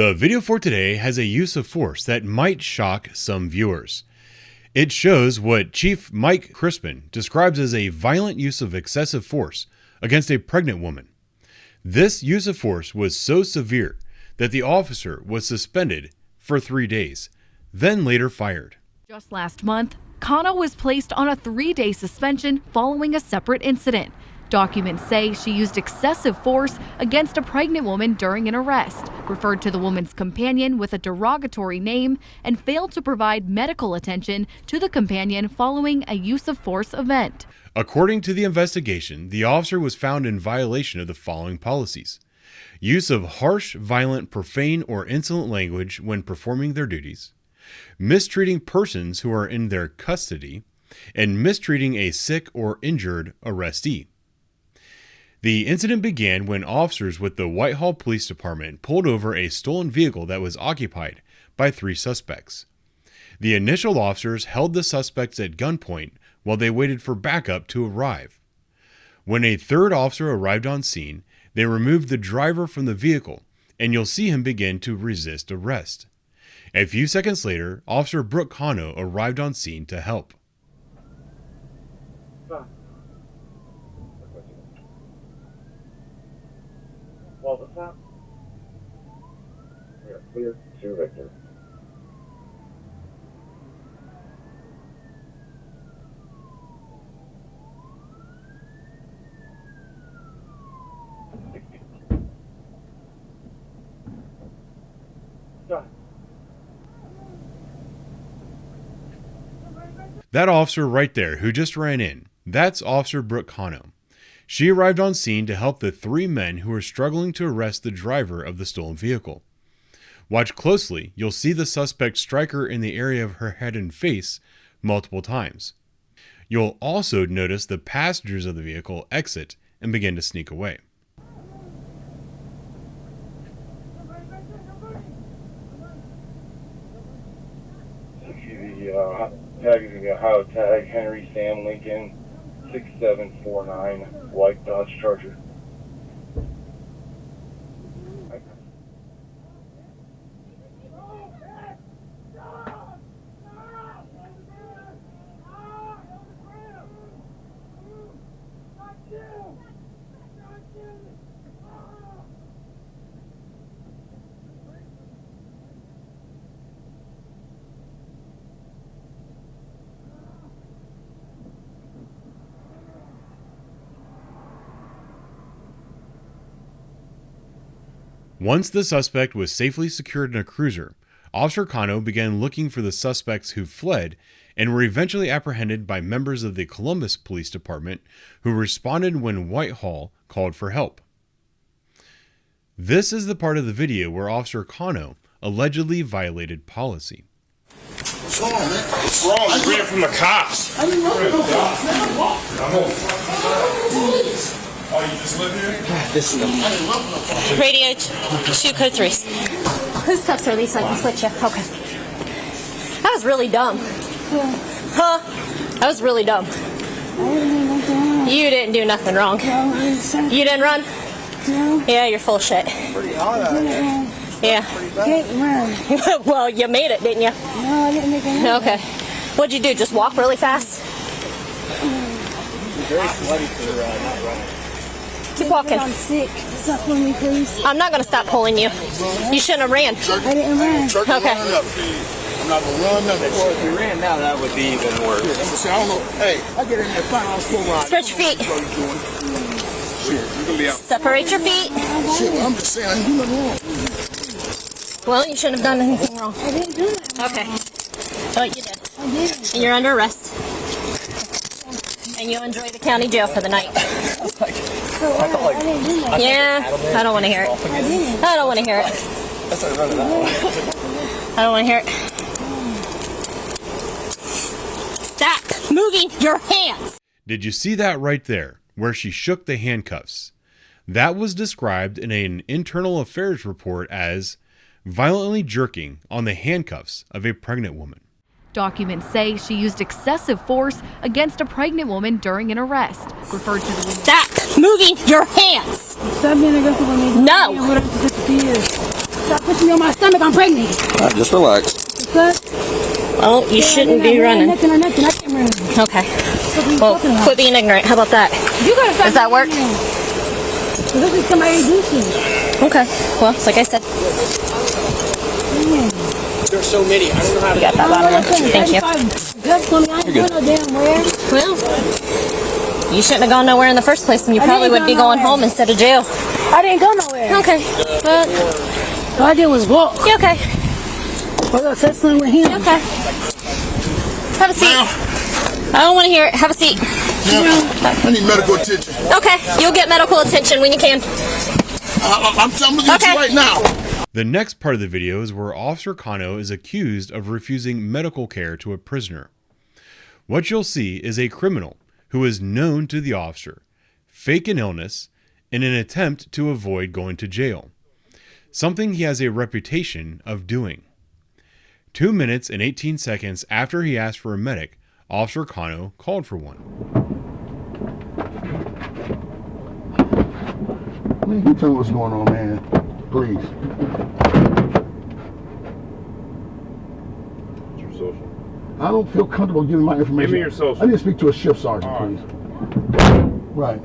The video for today has a use of force that might shock some viewers. It shows what Chief Mike Crispin describes as a violent use of excessive force against a pregnant woman. This use of force was so severe that the officer was suspended for 3 days, then later fired. Just last month, Kano was placed on a 3-day suspension following a separate incident. Documents say she used excessive force against a pregnant woman during an arrest, referred to the woman's companion with a derogatory name, and failed to provide medical attention to the companion following a use of force event. According to the investigation, the officer was found in violation of the following policies: use of harsh, violent, profane, or insolent language when performing their duties, mistreating persons who are in their custody, and mistreating a sick or injured arrestee. The incident began when officers with the Whitehall Police Department pulled over a stolen vehicle that was occupied by 3 suspects. The initial officers held the suspects at gunpoint while they waited for backup to arrive. When a 3rd officer arrived on scene, they removed the driver from the vehicle, and you'll see him begin to resist arrest. A few seconds later, Officer Brooke Kano arrived on scene to help. What was that? We are clear to Victor. That officer right there who just ran in, that's Officer Brooke Kano. She arrived on scene to help the 3 men who were struggling to arrest the driver of the stolen vehicle. Watch closely, you'll see the suspect strike her in the area of her head and face multiple times. You'll also notice the passengers of the vehicle exit and begin to sneak away. Tag is Ohio tag Henry Sam Lincoln 6749 white Dodge Charger. Once the suspect was safely secured in a cruiser, Officer Kano began looking for the suspects who fled and were eventually apprehended by members of the Columbus Police Department who responded when Whitehall called for help. This is the part of the video where Officer Kano allegedly violated policy. What's wrong, man? What's wrong? You ran from the cops. I didn't run from the cops, man. I'm walking. Oh, you just live here? This is the Radio 2 code 3s. Whose cuffs are these so I can switch you? Okay. That was really dumb. Huh? That was really dumb. You didn't do nothing wrong. You didn't run? No. Yeah, you're full of shit. pretty hot out there. Yeah. Well, you made it, didn't you? No, I didn't make it. Okay. What'd you do? Just walk really fast? You're very sweaty for not running. Keep walking. I'm sick. Stop pulling me, please. I'm not going to stop pulling you. You shouldn't have ran. I didn't run. Okay. I'm not gonna run nothing. Well, if you ran now, that would be even worse. I don't know. Hey, I get in there, find out what's going on. Stretch your feet. Shit, you gonna be out. Separate your feet. Shit, I'm just saying, I didn't do nothing wrong. Well, you shouldn't have done anything wrong. I didn't do it. Okay. Oh, you did. I did. And you're under arrest. And you'll enjoy the county jail for the night. So I didn't do that. Yeah, I don't want to hear it. I didn't. I don't want to hear it. That's like running that way. I don't want to hear it. Stop moving your hands. Did you see that right there, where she shook the handcuffs? That was described in an internal affairs report as violently jerking on the handcuffs of a pregnant woman. Documents say she used excessive force against a pregnant woman during an arrest, referred to the woman. Stop moving your hands. Stop being aggressive on me. No. I want to disappear. Stop pushing me on my stomach. I'm pregnant. All right, just relax. Good. Well, you shouldn't be running. Nothing or nothing. I can't run. Okay. What are you Well, talking about? quit being ignorant. How about that? You gotta stop Does that work? being ignorant. This is somebody do shit. Okay. Well, like I said, There's so many. I don't know how to got that bottom one. Thank you. Good for me. I ain't going no damn where. Well, you shouldn't have gone nowhere in the first place, and you I probably didn't would be go going nowhere. home instead of jail. I didn't go nowhere. Okay. But, All I did was walk. you okay? We're gonna test one with him. Okay. Have a seat. I don't want to hear it. Have a seat. I need medical attention. Okay. You'll get medical attention when you can. I'm looking at you right now. The next part of the video is where Officer Kano is accused of refusing medical care to a prisoner. What you'll see is a criminal who is known to the officer fake an illness in an attempt to avoid going to jail, something he has a reputation of doing. 2 minutes and 18 seconds after he asked for a medic, Officer Kano called for one. Man, can you tell me what's going on, man? Please. What's your social? I don't feel comfortable giving my information. Give me your social. I need to speak to a shift sergeant, All right. please. Right.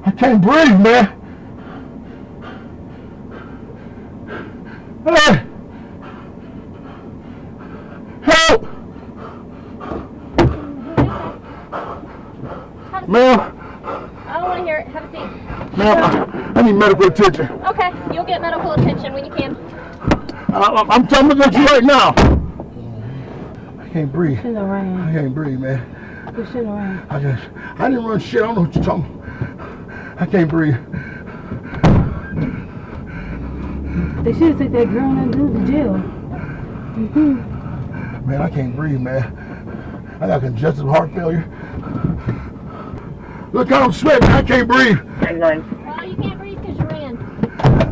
I can't breathe, man. Hey! Help! Ma'am, I don't want to hear it. Have a seat. ma'am, I need medical attention. Okay. You'll get medical attention when you can. I'm telling you right now. I can't breathe. Shouldn't have ran. I can't breathe, man. You shouldn't have ran. I didn't run shit. I don't know what you're talking about. I can't breathe. They should have took that girl and dude to jail. Man, I can't breathe, man. I got congestive heart failure. Look how I'm sweating. I can't breathe. Well, you can't breathe because you ran.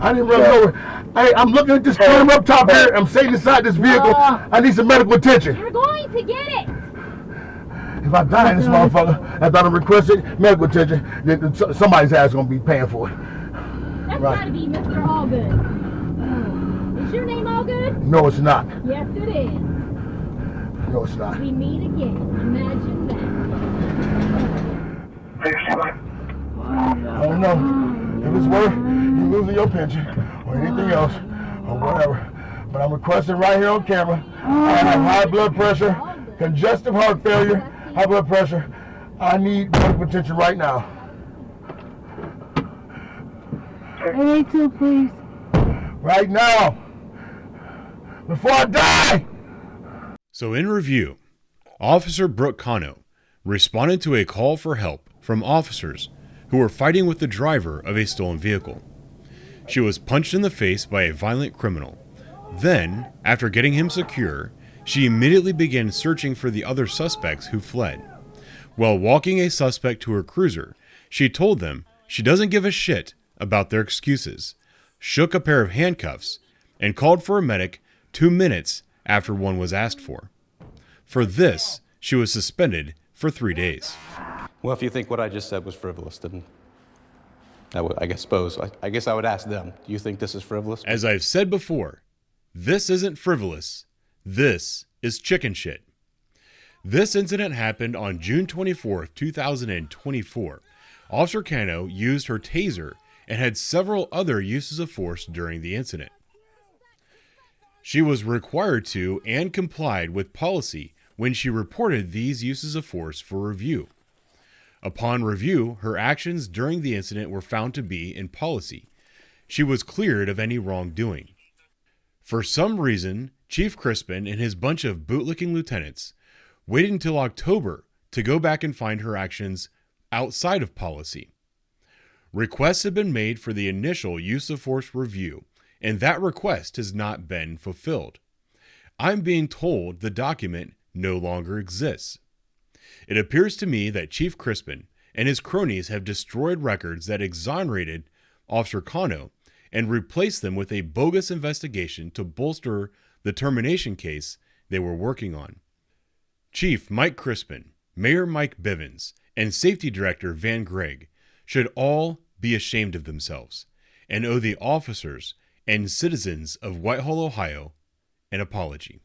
I didn't run over. Hey, I'm looking at this camera up top here. I'm sitting inside this vehicle. I need some medical attention. You're going to get it. If I die in this motherfucker, after I requested medical attention, then somebody's ass gonna be paying for it. That's Right. got to be Mr. Allgood. Is your name Allgood? No, it's not. Yes, it is. No, it's not. We meet again. Imagine that. I don't know if it's worth you losing your pension or anything else or whatever. But I'm requesting right here on camera. I have high blood pressure, congestive heart failure, high blood pressure. I need medical attention right now. 882, please. Right now. Before I die. So in review, Officer Brooke Kano responded to a call for help from officers who were fighting with the driver of a stolen vehicle. She was punched in the face by a violent criminal. Then, after getting him secure, she immediately began searching for the other suspects who fled. While walking a suspect to her cruiser, she told them she doesn't give a shit about their excuses, shook a pair of handcuffs, and called for a medic 2 minutes after one was asked for. For this, she was suspended for 3 days. Well, if you think what I just said was frivolous, then I guess I would ask them, do you think this is frivolous? As I've said before, this isn't frivolous. This is chicken shit. This incident happened on June 24th, 2024. Officer Kano used her taser and had several other uses of force during the incident. She was required to and complied with policy when she reported these uses of force for review. Upon review, her actions during the incident were found to be in policy. She was cleared of any wrongdoing. For some reason, Chief Crispin and his bunch of bootlicking lieutenants waited until October to go back and find her actions outside of policy. Requests have been made for the initial use of force review, and that request has not been fulfilled. I'm being told the document no longer exists. It appears to me that Chief Crispin and his cronies have destroyed records that exonerated Officer Kano and replaced them with a bogus investigation to bolster the termination case they were working on. Chief Mike Crispin, Mayor Mike Bivens, and Safety Director Van Gregg should all be ashamed of themselves and owe the officers and citizens of Whitehall, Ohio, an apology.